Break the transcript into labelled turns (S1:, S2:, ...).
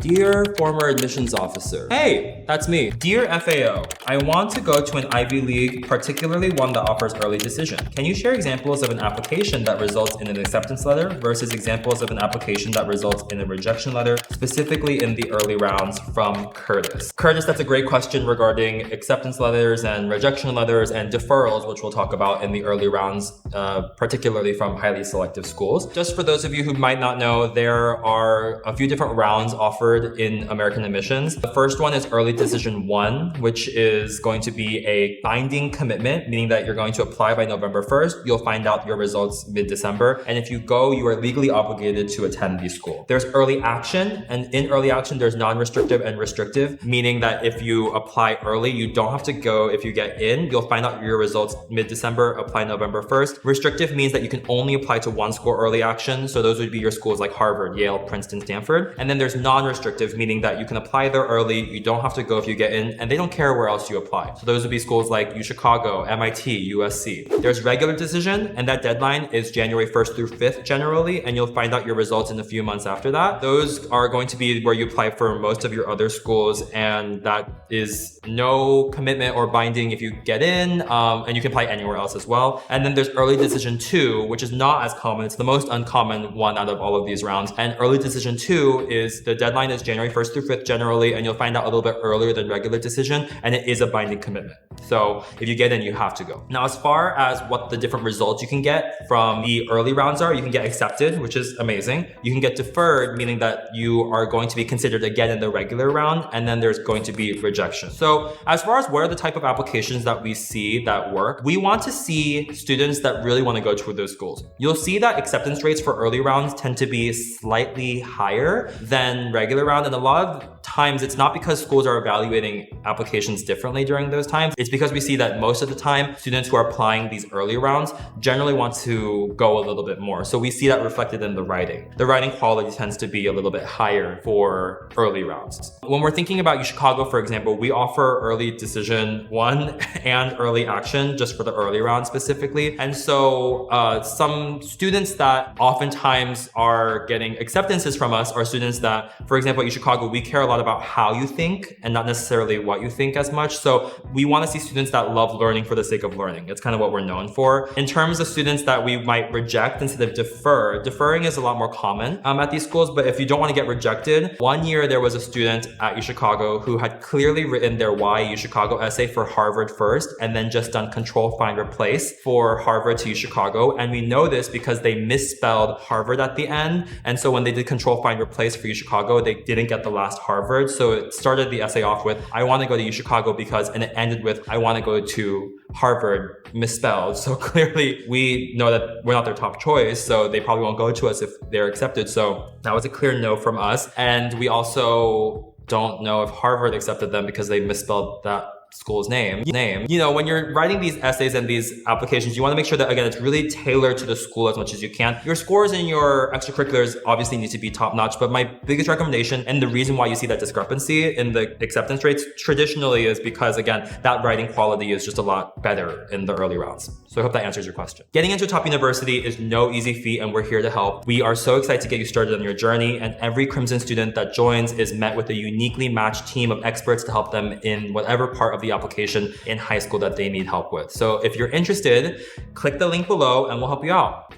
S1: Dear former admissions officer. Hey, that's me. Dear FAO, I want to go to an Ivy League, particularly one that offers early decision. Can you share examples of an application that results in an acceptance letter versus examples of an application that results in a rejection letter, specifically in the early rounds from Curtis? Curtis, that's a great question regarding acceptance letters and rejection letters and deferrals, which we'll talk about in the early rounds, particularly from highly selective schools. Just for those of you who might not know, there are a few different rounds offered in American admissions. The first one is Early Decision 1, which is going to be a binding commitment, meaning that you're going to apply by November 1st. You'll find out your results mid-December. And if you go, you are legally obligated to attend the school. There's Early Action, and in Early Action, there's non-restrictive and restrictive, meaning that if you apply early, you don't have to go. If you get in, you'll find out your results mid-December, apply November 1st. Restrictive means that you can only apply to one school Early Action. So those would be your schools like Harvard, Yale, Princeton, Stanford. And then there's non-restrictive, meaning that you can apply there early, you don't have to go if you get in, and they don't care where else you apply. So those would be schools like UChicago, MIT, USC. There's regular decision, and that deadline is January 1st through 5th generally, and you'll find out your results in a few months after that. Those are going to be where you apply for most of your other schools, and that is no commitment or binding if you get in, and you can apply anywhere else as well. And then there's Early Decision 2, which is not as common. It's the most uncommon one out of all of these rounds. And Early Decision 2 is the deadline is January 1st through 5th generally, and you'll find out a little bit earlier than regular decision, and it is a binding commitment. So if you get in, you have to go. Now, as far as what the different results you can get from the early rounds are, you can get accepted, which is amazing. You can get deferred, meaning that you are going to be considered again in the regular round, and then there's going to be rejection. So as far as what are the type of applications that we see that work, we want to see students that really want to go to those schools. You'll see that acceptance rates for early rounds tend to be slightly higher than regular round, and a lot of times it's not because schools are evaluating applications differently during those times. It's because we see that most of the time students who are applying these early rounds generally want to go a little bit more. So we see that reflected in the writing. The writing quality tends to be a little bit higher for early rounds. When we're thinking about UChicago, for example, we offer Early Decision 1 and Early Action just for the early round specifically. And so some students that oftentimes are getting acceptances from us are students that, for example, at UChicago, we care a lot about how you think and not necessarily what you think as much. So we want to see students that love learning for the sake of learning. It's kind of what we're known for. In terms of students that we might reject instead of defer, deferring is a lot more common at these schools. But if you don't want to get rejected, one year there was a student at UChicago who had clearly written their why UChicago essay for Harvard first and then just done control find replace for Harvard to UChicago. And we know this because they misspelled Harvard at the end. And so when they did control find replace for UChicago, they didn't get the last Harvard. So it started the essay off with, I want to go to UChicago because, and it ended with, I want to go to Harvard, misspelled. So clearly we know that we're not their top choice. So they probably won't go to us if they're accepted. So that was a clear no from us. And we also don't know if Harvard accepted them because they misspelled that school's name. You know, when you're writing these essays and these applications, you want to make sure that, again, it's really tailored to the school as much as you can. Your scores in your extracurriculars obviously need to be top notch, but my biggest recommendation and the reason why you see that discrepancy in the acceptance rates traditionally is because, again, that writing quality is just a lot better in the early rounds. So I hope that answers your question. Getting into a top university is no easy feat, and we're here to help. We are so excited to get you started on your journey, and every Crimson student that joins is met with a uniquely matched team of experts to help them in whatever part of the application in high school that they need help with. So if you're interested, click the link below and we'll help you out.